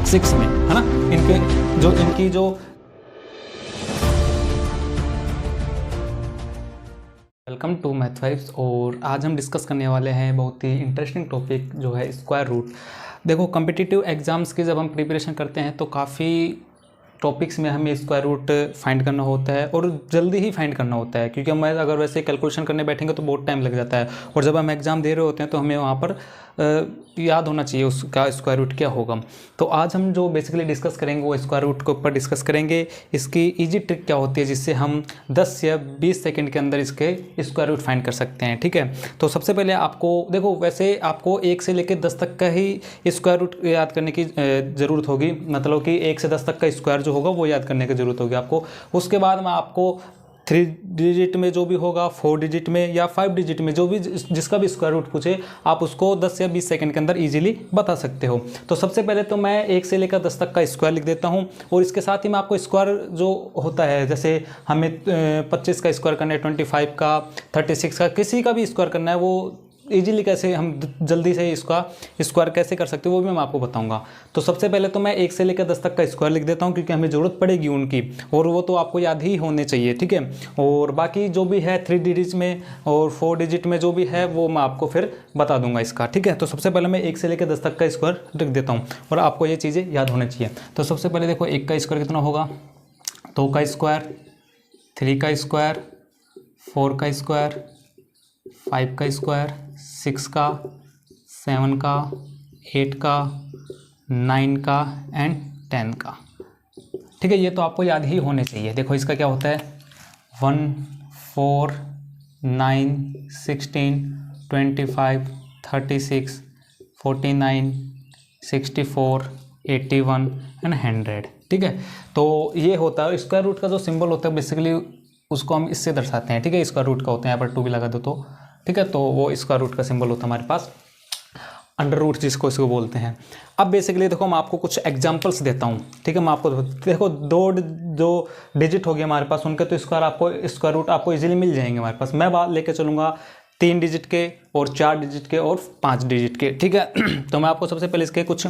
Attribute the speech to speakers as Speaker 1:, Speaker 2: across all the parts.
Speaker 1: 6 में, है ना। इनकी जो वेलकम टू मैथ वाइब्स। और आज हम डिस्कस करने वाले हैं बहुत ही इंटरेस्टिंग टॉपिक जो है स्क्वायर रूट। देखो, कॉम्पिटिटिव एग्जाम्स की जब हम प्रिपरेशन करते हैं तो काफ़ी टॉपिक्स में हमें स्क्वायर रूट फाइंड करना होता है और जल्दी ही फाइंड करना होता है, क्योंकि हम अगर वैसे कैलकुलेशन करने बैठेंगे तो बहुत टाइम लग जाता है। और जब हम एग्ज़ाम दे रहे होते हैं तो हमें वहाँ पर याद होना चाहिए उसका स्क्वायर रूट क्या होगा। तो आज हम जो बेसिकली डिस्कस करेंगे वो स्क्वायर रूट के ऊपर डिस्कस करेंगे। इसकी ईजी ट्रिक क्या होती है जिससे हम 10 या 20 सेकंड के अंदर इसके स्क्वायर रूट फाइंड कर सकते हैं, ठीक है। तो सबसे पहले आपको देखो, वैसे आपको 1 से लेकर 10 तक का ही स्क्वायर रूट याद करने की ज़रूरत होगी, मतलब कि 1 से 10 तक का स्क्वायर जो होगा वो याद करने की ज़रूरत होगी आपको। उसके बाद में आपको 3 डिजिट में जो भी होगा, 4 डिजिट में या 5 डिजिट में जो भी जिसका भी स्क्वायर रूट पूछे आप उसको 10 या 20 सेकंड के अंदर इजीली बता सकते हो। तो सबसे पहले तो मैं 1 से लेकर 10 तक का स्क्वायर लिख देता हूं और इसके साथ ही मैं आपको स्क्वायर जो होता है, जैसे हमें 25 का स्क्वायर करना है, 25 का, 36 का, किसी का भी स्क्वायर करना है, वो इजीली कैसे हम जल्दी से इसका स्क्वायर कैसे कर सकते हो वो भी मैं आपको बताऊंगा। तो सबसे पहले तो मैं 1 से लेकर 10 तक का स्क्वायर लिख देता हूं, क्योंकि हमें ज़रूरत पड़ेगी उनकी और वो तो आपको याद ही होने चाहिए, ठीक है। और बाकी जो भी है 3 डिजिट में और 4 डिजिट में जो भी है वो मैं आपको फिर बता दूंगा इसका, ठीक है। तो सबसे पहले मैं 1 से लेकर 10 तक का स्क्वायर लिख देता हूँ और आपको ये चीज़ें याद होनी चाहिए। तो सबसे पहले देखो, 1 का स्क्वायर कितना होगा, 2 का स्क्वायर, 3 का स्क्वायर, 4 का स्क्वायर, 5 का स्क्वायर, 6 का, 7 का, 8 का, 9 का एंड 10 का, ठीक है। ये तो आपको याद ही होने चाहिए। देखो इसका क्या होता है, 1, 4, 9, 16, 25, 36, 49, 64, 81 एंड 100, ठीक है। तो ये होता है स्क्वायर रूट का जो सिंबल होता है, बेसिकली उसको हम इससे दर्शाते हैं, ठीक है। स्क्वायर रूट का होता है, यहाँ पर 2 भी लगा दो तो, ठीक है। तो वो स्क्वायर रूट का सिंबल होता है हमारे पास, अंडर रूट जिसको इसको बोलते हैं। अब बेसिकली देखो, मैं आपको कुछ एग्जांपल्स देता हूँ, ठीक है। मैं आपको देखो, 2 जो डिजिट हो गए हमारे पास उनके तो स्क्वायर रूट आपको इजीली मिल जाएंगे हमारे पास। मैं बात लेके चलूँगा 3 डिजिट के और 4 डिजिट के और 5 डिजिट के, ठीक है। तो मैं आपको सबसे पहले इसके कुछ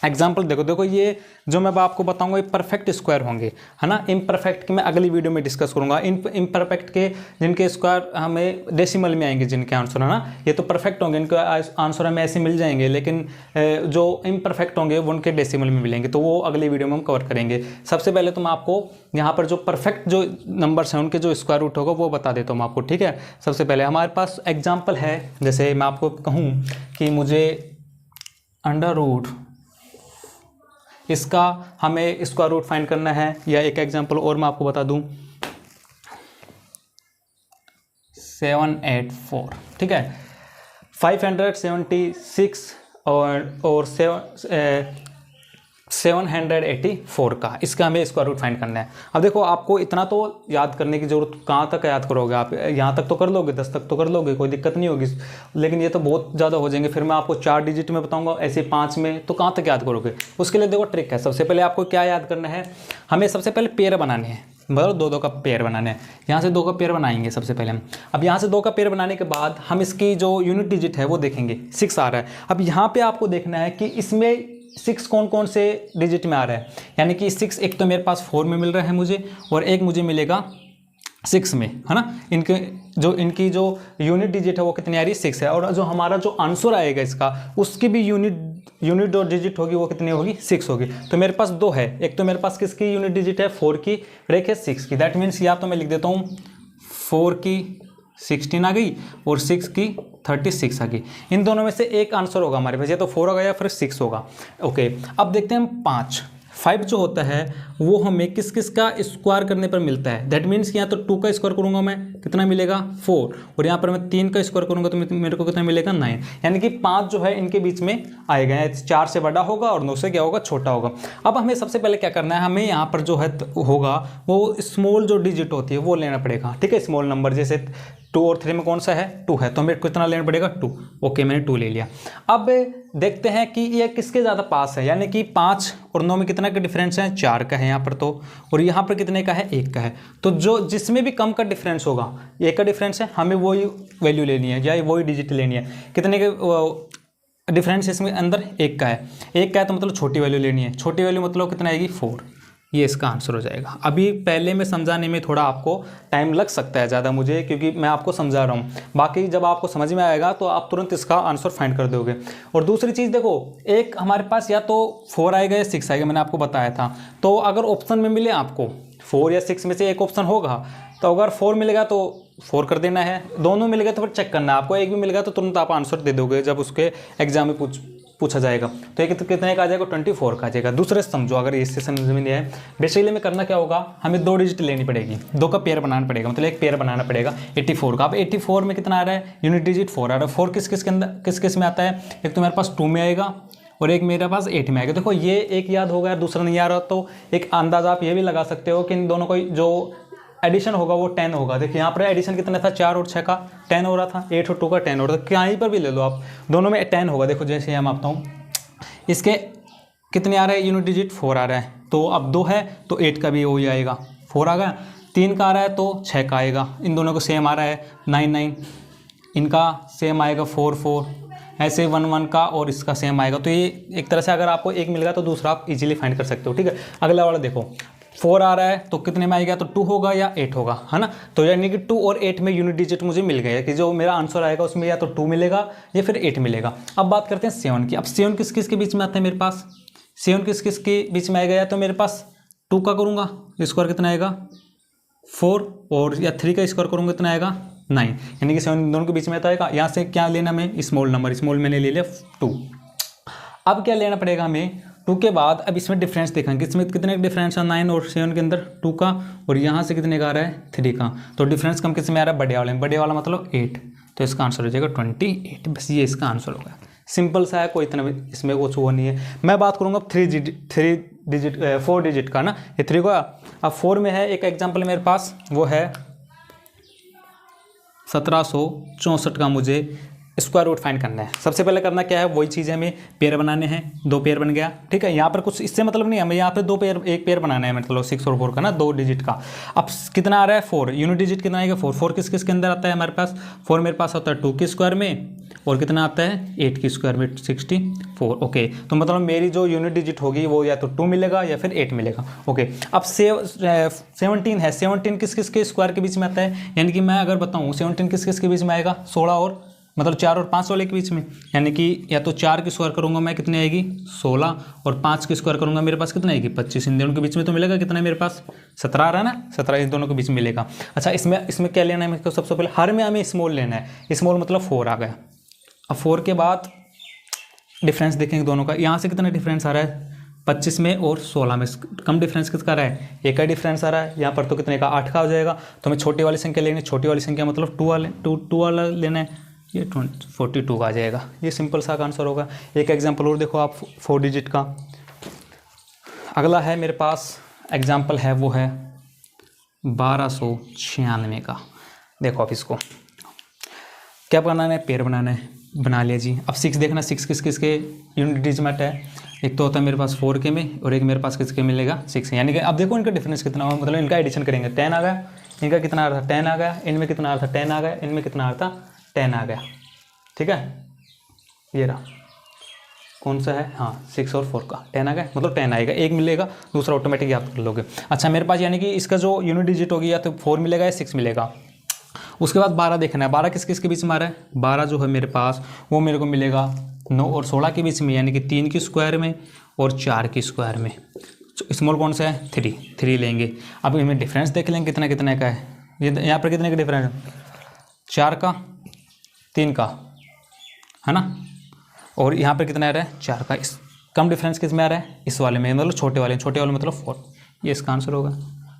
Speaker 1: एग्जाम्पल देखो ये जो मैं आपको बताऊंगा ये परफेक्ट स्क्वायर होंगे, है ना। इम्परफेक्ट की मैं अगली वीडियो में डिस्कस करूंगा। इम्परफेक्ट के जिनके स्क्वायर हमें डेसिमल में आएंगे, जिनके आंसर है ना, ये तो परफेक्ट होंगे, इनके आंसर हमें ऐसे मिल जाएंगे, लेकिन जो इम्परफेक्ट होंगे वो उनके डेसिमल में मिलेंगे, तो वो अगली वीडियो में हम कवर करेंगे। सबसे पहले तो मैं आपको यहाँ पर जो परफेक्ट जो नंबर्स हैं उनके जो स्क्वायर रूट होगा वो बता देता हूँ मैं आपको, ठीक है। सबसे पहले हमारे पास एग्जाम्पल है, जैसे मैं आपको कहूँ कि मुझे अंडर रूट इसका हमें स्क्वायर रूट फाइंड करना है, या एक एग्जांपल और मैं आपको बता दूं, 784, ठीक है। 576 और 784 का, इसका हमें स्क्वायर रूट फाइंड करना है। अब देखो, आपको इतना तो याद करने की जरूरत, कहाँ तक याद करोगे आप, यहाँ तक तो कर लोगे, 10 तक तो कर लोगे, कोई दिक्कत नहीं होगी, लेकिन ये तो बहुत ज़्यादा हो जाएंगे। फिर मैं आपको 4 डिजिट में बताऊंगा, ऐसे 5 में, तो कहाँ तक याद करोगे। उसके लिए देखो ट्रिक है, सबसे पहले आपको क्या याद करना है, हमें सबसे पहले पेयर बनाने हैं, मतलब 2-2 का पेयर बनाने हैं। यहाँ से 2 का पेयर बनाएंगे सबसे पहले हम। अब यहाँ से 2 का पेयर बनाने के बाद हम इसकी जो यूनिट डिजिट है वो देखेंगे, 6 आ रहा है। अब यहाँ पे आपको देखना है कि इसमें 6 कौन कौन से डिजिट में आ रहा है, यानी कि 6 एक तो मेरे पास 4 में मिल रहा है मुझे, और एक मुझे मिलेगा 6 में, है ना। इनकी जो यूनिट डिजिट है वो कितनी आ रही है, 6 है। और जो हमारा जो आंसर आएगा इसका, उसकी भी यूनिट जो डिजिट होगी वो कितनी होगी, 6 होगी। तो मेरे पास 2 है, एक तो मेरे पास किसकी यूनिट डिजिट है, 4 की, और एक है 6 की। दैट मीन्स या तो मैं लिख देता हूँ 4 की 16 आ गई और 6 की 36 आ गई। इन दोनों में से एक आंसर होगा हमारे पास, या तो 4 होगा या फिर 6 होगा। ओके, अब देखते हैं हम 5 जो होता है वो हमें किस किस का स्क्वायर करने पर मिलता है। दैट मीन्स यहाँ तो 2 का स्क्वायर करूंगा मैं, कितना मिलेगा 4, और यहाँ पर मैं 3 का स्क्वायर करूंगा तो मेरे को कितना मिलेगा 9, यानी कि 5 जो है इनके बीच में आएगा, 4 से बड़ा होगा और 9 से क्या होगा, छोटा होगा। अब हमें सबसे पहले क्या करना है, हमें यहाँ पर जो है होगा वो स्मॉल जो डिजिट होती है वो लेना पड़ेगा, ठीक है। स्मॉल नंबर जैसे 2 और 3 में कौन सा है, 2 है, तो मेरे को कितना लेना पड़ेगा, 2। ओके, मैंने 2 ले लिया। अब देखते हैं कि ये किसके ज़्यादा पास है, यानी कि 5 और 9 में कितना का डिफरेंस है, 4 का है यहाँ पर तो, और यहाँ पर कितने का है, 1 का है। तो जो जिसमें भी कम का डिफरेंस होगा, 1 का डिफरेंस है, हमें वही वैल्यू लेनी है या वही डिजिट लेनी है। कितने के डिफरेंस इसमें अंदर एक का है, एक का है तो मतलब छोटी वैल्यू लेनी है, छोटी वैल्यू मतलब कितना आएगी 4, ये इसका आंसर हो जाएगा। अभी पहले में समझाने में थोड़ा आपको टाइम लग सकता है ज़्यादा मुझे, क्योंकि मैं आपको समझा रहा हूँ, बाकी जब आपको समझ में आएगा तो आप तुरंत इसका आंसर फाइंड कर दोगे। और दूसरी चीज़ देखो, एक हमारे पास या तो 4 आएगा या 6 आएगा, मैंने आपको बताया था। तो अगर ऑप्शन में मिले आपको 4 या 6 में से एक ऑप्शन होगा, तो अगर 4 मिलेगा तो 4 कर देना है, दोनों मिल गए तो फिर चेक करना है आपको, एक भी मिल गया तो तुरंत आप आंसर दे दोगे जब उसके एग्जाम में पूछा जाएगा। तो ये कितने का आ जाएगा, 24 का आ जाएगा। दूसरे से समझो, अगर इससे समझ में नहीं है, बेसिकली में करना क्या होगा, हमें 2 डिजिट लेनी पड़ेगी, 2 का पेयर बनाना पड़ेगा, मतलब एक पेयर बनाना पड़ेगा 84 का। अब 84 में कितना आ रहा है, यूनिट डिजिट 4 आ रहा है। 4 किस किस के अंदर किस किस में आता है, एक तो मेरे पास 2 में आएगा और एक मेरे पास 8 में आएगा। देखो ये एक याद हो गया, दूसरा नहीं आ रहा, तो एक अंदाज़ा आप ये भी लगा सकते हो कि इन दोनों को जो एडिशन होगा वो 10 होगा। देखिए यहाँ पर एडिशन कितना था, 4 और 6 का 10 हो रहा था, 8 और 2 का 10 हो रहा था, कहीं पर भी ले लो आप, दोनों में 10 होगा। देखो जैसे मैं मापता हूँ, इसके कितने आ रहे हैं, यूनिट डिजिट 4 आ रहा है, तो अब 2 है तो 8 का भी वही आएगा, 4 आ गया। 3 का आ रहा है तो 6 का आएगा, इन दोनों को सेम आ रहा है 9 9, इनका सेम आएगा 4 4, ऐसे 1 1 का और इसका सेम आएगा। तो ये एक तरह से अगर आपको एक मिल गया तो दूसरा आप इजीली फाइंड कर सकते हो, ठीक है। अगला वाला देखो, 4 आ रहा है तो कितने में आएगा, तो 2 होगा या 8 होगा, है ना। तो यानी कि 2 और 8 में यूनिट डिजिट मुझे मिल गया कि जो मेरा आंसर आएगा उसमें या तो 2 मिलेगा या फिर 8 मिलेगा। अब बात करते हैं 7 की। अब 7 किस किस के बीच में आता है मेरे पास, 7 किस किस के बीच में आएगा, या तो मेरे पास 2 का करूँगा स्क्वायर कितना आएगा 4, और या 3 का स्क्वायर करूँगा कितना आएगा 9, यानी कि 7 दोनों के बीच में आता है। यहाँ से क्या लेना, मैं स्मॉल नंबर, स्मॉल मैंने ले लिया 2। अब क्या लेना पड़ेगा हमें, 2 के बाद अब इसमें डिफरेंस देखेंगे, इसमें कितने का डिफरेंस है 9 और 7 के अंदर 2 का, और यहाँ से कितने का आ रहा है 3 का। तो डिफरेंस कम किस में आ रहा है, बड़े वाले में, बड़े वाला मतलब 8, तो इसका आंसर हो जाएगा 28। बस ये इसका आंसर होगा, सिंपल सा है, कोई इतना इसमें कुछ वो नहीं है। मैं बात करूँगा 4 डिजिट का ना, ये 3 का। अब 4 में है एक एग्जाम्पल मेरे पास, वो है 1764 का मुझे स्क्वायर रूट फाइंड करना है। सबसे पहले करना क्या है, वही चीज़ है, हमें पेयर बनाने हैं। 2 पेयर बन गया, ठीक है। यहाँ पर कुछ इससे मतलब नहीं, हमें यहाँ पे 2 पेयर, एक पेयर बनाना है, मतलब 6 और 4 का ना, 2 डिजिट का। अब कितना आ रहा है 4, यूनिट डिजिट कितना आएगा 4, 4 किस किस के अंदर आता है हमारे पास, 4 मेरे पास आता है 2 के स्क्वायर में, और कितना आता है 8 की स्क्वायर में 64। ओके, तो मतलब मेरी जो यूनिट डिजिट होगी वो या तो 2 मिलेगा या फिर 8 मिलेगा। ओके, अब 17 है, 17 किस किस के स्क्वायर के बीच में आता है, यानी कि मैं अगर बताऊँ 17 किस किस के बीच में आएगा, 16 और मतलब 4 और 5 वाले के बीच में, यानी कि या तो 4 की स्क्वायर करूंगा मैं कितनी आएगी 16, और 5 की स्क्वायर करूंगा मेरे पास कितना आएगी 25, इन दोनों के बीच में तो मिलेगा कितना है मेरे पास 17 आ रहा है ना, 17 इन दोनों के बीच में मिलेगा। अच्छा, इसमें क्या लेना है मेरे को, सबसे पहले हर में हमें स्मॉल लेना है, स्मॉल मतलब 4 आ गया। अब 4 के बाद डिफरेंस देखेंगे दोनों का, यहाँ से कितना डिफरेंस आ रहा है 25 में और 16 में, कम डिफरेंस किसका रहा है, एक का डिफरेंस आ रहा है। यहाँ पर तो कितने का 8 का हो जाएगा, तो हमें छोटी वाली संख्या लेनी है, छोटी वाली संख्या मतलब 2 वाला लेना है, ये 42 का आ जाएगा। ये सिंपल सा आंसर होगा। एक एग्जांपल और देखो आप 4 डिजिट का। अगला है मेरे पास एग्जांपल है, वो है 1296 का। देखो आप इसको क्या बनाना है, पेयर बनाना है, बना लिया जी। अब 6 देखना, 6 किस किस के यूनिट डिजिट है, एक तो होता है मेरे पास 4 के में और एक मेरे पास किसके मिलेगा 6, यानी कि अब देखो इनका डिफरेंस कितना हुआ, मतलब इनका एडिशन करेंगे 10 आ गया, इनका कितना आ रहा था 10 आ गया, इनमें कितना आ रहा था 10 आ गया, इनमें कितना आ रहा था 10 आ गया, ठीक है। ये रहा कौन सा है, हाँ 6 और 4 का 10 आ गया, मतलब 10 आएगा, एक मिलेगा, दूसरा ऑटोमेटिक याद कर लोगे। अच्छा, मेरे पास यानी कि इसका जो यूनिट डिजिट होगी या तो 4 मिलेगा या 6 मिलेगा। उसके बाद 12 देखना है, 12 किस किस के बीच में आ रहा है, 12 जो है मेरे पास वो मेरे को मिलेगा 9 और 16 के बीच में, यानी कि 3 की स्क्वायर में और 4 की स्क्वायर में। स्मॉल कौन सा है 3 लेंगे। अब इनमें डिफरेंस देख लेंगे कितना कितने का है, ये यहाँ पर कितने का डिफरेंस है 4 का 3 का, है ना, और यहाँ पर कितना आ रहा है 4 का। इस कम डिफरेंस किस में आ रहा है, इस वाले में, मतलब छोटे वाले मतलब 4, ये इसका आंसर होगा।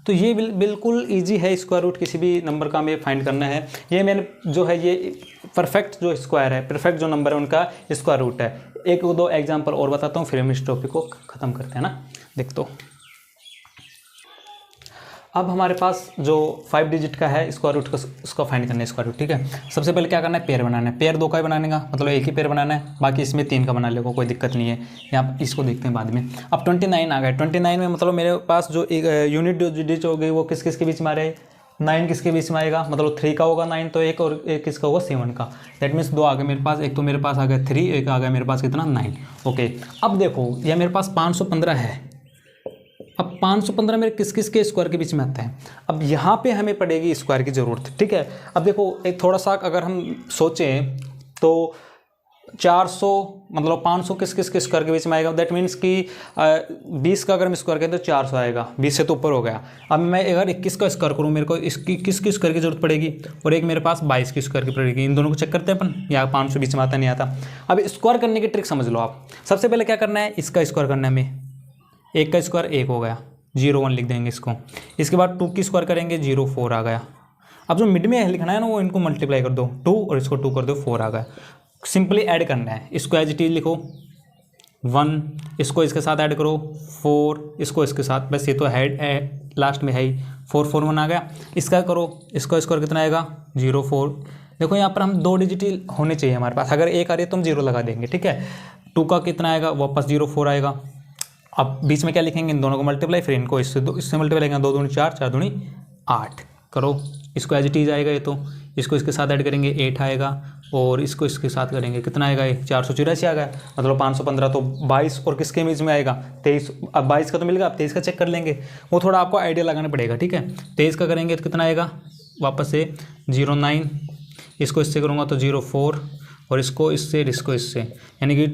Speaker 1: तो ये बिल्कुल इजी है, स्क्वायर रूट किसी भी नंबर का हमें फाइंड करना है। ये मैंने जो है ये परफेक्ट जो स्क्वायर है, परफेक्ट जो नंबर है उनका स्क्वायर रूट है। एक दो एग्जांपल और बताता हूँ, फिर हम इस टॉपिक को ख़त्म करते हैं ना। देख तो अब हमारे पास जो 5 डिजिट का है स्क्वायर रूट का, उसका फाइंड करना है स्क्वायर रूट, ठीक है। सबसे पहले क्या करना है, पेयर बनाना है। पेयर 2 का ही बनाने का, मतलब एक ही पेयर बनाना है, बाकी इसमें 3 का बना लेगा, कोई दिक्कत नहीं है। यहाँ इसको देखते हैं बाद में। अब 29 आ गया, 29 में मतलब मेरे पास जो एक यूनिट डिजिट हो गई वो किस किस के बीच में आ रहा है, 9 किसके बीच में आएगा, मतलब 3 का होगा 9 तो एक, और एक किसका होगा 7 का। दैट मीन्स दो आ गए मेरे पास, एक तो मेरे पास आ गया 3, एक आ गया मेरे पास कितना 9। ओके, अब देखो यह मेरे पास 515 है। अब 515 मेरे किस किस के स्क्वायर के बीच में आता है। अब यहाँ पे हमें पड़ेगी स्क्वायर की ज़रूरत, ठीक है। अब देखो एक थोड़ा सा अगर हम सोचें तो 400 मतलब 500 किस किस के स्क्वायर के बीच में आएगा। दैट मीन्स कि 20 का अगर हम स्क्वायर करें तो 400 आएगा, 20 से तो ऊपर हो गया। अब मैं अगर 21 का स्क्वायर करूँ मेरे को इसकी किस की स्क्वायर की जरूरत पड़ेगी, और एक मेरे पास 22 की स्क्वायर की पड़ेगी। इन दोनों को चेक करते हैं अपन, या 500 बीच में आता नहीं आता। अब स्क्वायर करने की ट्रिक समझ लो आप। सबसे पहले क्या करना है, इसका स्क्वायर करना है हमें। 1 का स्क्वायर 1 हो गया, 0 1 लिख देंगे इसको। इसके बाद 2 की स्क्वायर करेंगे, 0 4 आ गया। अब जो मिड में लिखना है ना वो इनको मल्टीप्लाई कर दो, 2 और इसको 2 कर दो, 4 आ गया। सिंपली ऐड करना है, इसको एज इट इज लिखो 1, इसको इसके साथ ऐड करो 4, इसको इसके साथ, बस ये तो हेड लास्ट में है ही 4 4 1 आ गया। इसका करो, इसका स्क्वायर कितना आएगा 0 4। देखो यहाँ पर हम 2 डिजिट होने चाहिए हमारे पास, अगर एक आ रही है तो हम 0 लगा देंगे, ठीक है। 2 का कितना आएगा, वापस 0 4 आएगा। अब बीच में क्या लिखेंगे, इन दोनों को मल्टीप्लाई, फिर इनको इससे मल्टीप्लाई करेंगे, 2 दूनी 4 4 दूनी 8 करो। इसको एज इट इज आएगा ये तो, इसको इसके साथ ऐड करेंगे 8 आएगा, और इसको इसके साथ करेंगे कितना आएगा, ये 484 आ गया। मतलब 515 तो 22 और किसके बीच में आएगा 23। अब 22 का तो मिल गया, अब 23 का चेक कर लेंगे, वो थोड़ा आपको आइडिया लगाना पड़ेगा, ठीक है। 23 का करेंगे तो कितना आएगा, वापस से 0 9, इसको इससे करूँगा तो 0 4, और इसको इससे यानी कि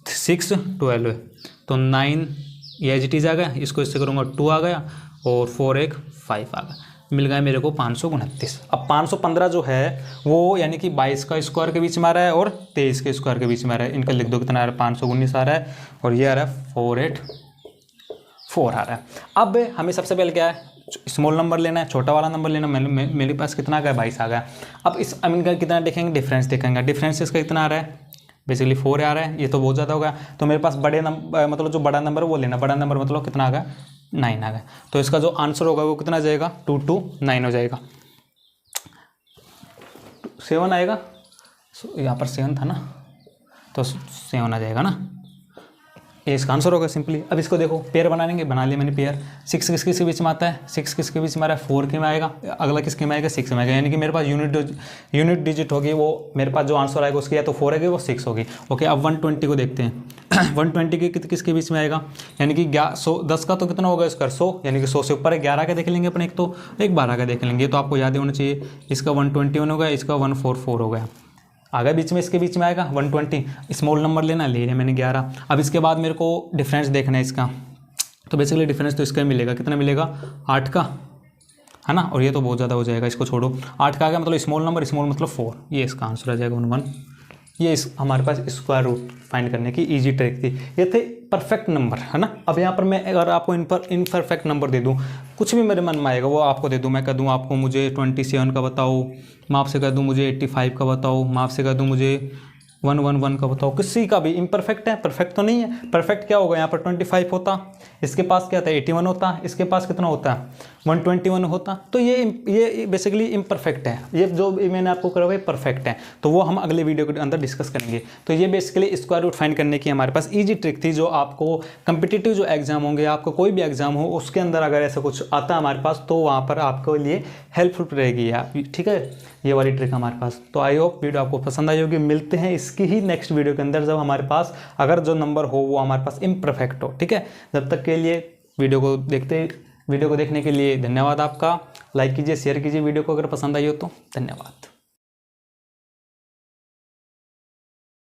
Speaker 1: 6 12, तो 9 ये एज इट इज आ गया। इसको इससे करूँगा 2 आ गया, और 4 1 5 आ गया। मिल गया मेरे को 529। अब 515 जो है वो यानी कि 22 का स्क्वायर के बीच में आ रहा है और 23 के स्क्वायर के बीच में आ रहा है। इनका लिख दो कितना आ रहा है, 519 आ रहा है, और ये आ रहा है 484 आ रहा है। अब हमें सबसे पहले क्या है, स्मॉल नंबर लेना है, छोटा वाला नंबर लेना। मेरे पास कितना आ गया 22 आ गया। अब इस इनका कितना देखेंगे, डिफरेंस देखेंगे। डिफरेंस इसका कितना आ रहा है, बेसिकली 4 आ रहा है, ये तो बहुत ज़्यादा होगा। तो मेरे पास बड़े नंबर मतलब जो बड़ा नंबर वो लेना, बड़ा नंबर मतलब कितना आ गया 9 आ गया। तो इसका जो आंसर होगा वो कितना जाएगा 229 हो जाएगा। 7 आएगा, यहाँ पर 7 था ना, तो 7 आ जाएगा ना, ये इसका आंसर होगा सिंपली। अब इसको देखो पेयर बनाएंगे, बना लिया मैंने पेयर। 6 किसके बीच में आता है, 6 किसके बीच में आ रहा है, 4 के में आएगा, अगला किसके में आएगा 6 में आएगा। यानी कि मेरे पास यूनिट डिजिट होगी, वो मेरे पास जो आंसर आएगा उसकी या तो 4 होगी वो 6 होगी। ओके, अब 120 को देखते हैं। 120 की किसके बीच में आएगा, यानी कि 10 का तो कितना होगा इसका 100, यानी कि 100 से ऊपर है। 11 का देख लेंगे अपन, एक तो एक 12 का देख लेंगे, तो आपको याद होना चाहिए। इसका 121 होगा, इसका 144 हो गया, आ गया बीच में, इसके बीच में आएगा 120। स्मॉल नंबर लेना, ले लिया मैंने 11। अब इसके बाद मेरे को डिफरेंस देखना है इसका, तो बेसिकली डिफरेंस तो इसका मिलेगा, कितना मिलेगा 8 का, है ना। और ये तो बहुत ज़्यादा हो जाएगा, इसको छोड़ो। 8 का आ गया, मतलब स्मॉल नंबर, स्मॉल मतलब 4, ये इसका आंसर आ जाएगा 1 1। ये हमारे पास स्क्वायर रूट फाइंड करने की इजी ट्रिक थी। ये थे परफेक्ट नंबर, है ना। अब यहाँ पर मैं अगर आपको इनपरफेक्ट नंबर दे दूँ, कुछ भी मेरे मन में आएगा वो आपको दे दूँ। मैं कह दूँ आपको मुझे 27 का बताओ, मैं आपसे कह दूँ मुझे 85 का बताओ, मैं आपसे कह दूँ मुझे 111 का बताओ, किसी का भी इम्परफेक्ट है, परफेक्ट तो नहीं है। परफेक्ट क्या होगा, यहाँ पर 25 होता, इसके पास क्या था 81 होता, इसके पास कितना होता है 121 होता। तो ये बेसिकली इम्परफेक्ट है। ये जो मैंने आपको करा हुआ परफेक्ट है, तो वो हम अगले वीडियो के अंदर डिस्कस करेंगे। तो ये बेसिकली स्क्वायर रूट फाइंड करने की हमारे पास ईजी ट्रिक थी, जो आपको कम्पिटिटिव जो एग्जाम होंगे, आपको कोई भी एग्जाम हो उसके अंदर अगर ऐसा कुछ आता है हमारे पास, तो वहाँ पर आपके लिए हेल्पफुल रहेगी यार, ठीक है, ये वाली ट्रिक हमारे पास। तो आई होप वीडियो आपको पसंद आई होगी। मिलते हैं इसकी ही नेक्स्ट वीडियो के अंदर, जब हमारे पास अगर जो नंबर हो वो हमारे पास इम्परफेक्ट हो, ठीक है। जब तक के लिए वीडियो को देखने के लिए धन्यवाद आपका। लाइक कीजिए, शेयर कीजिए वीडियो को अगर पसंद आई हो तो। धन्यवाद।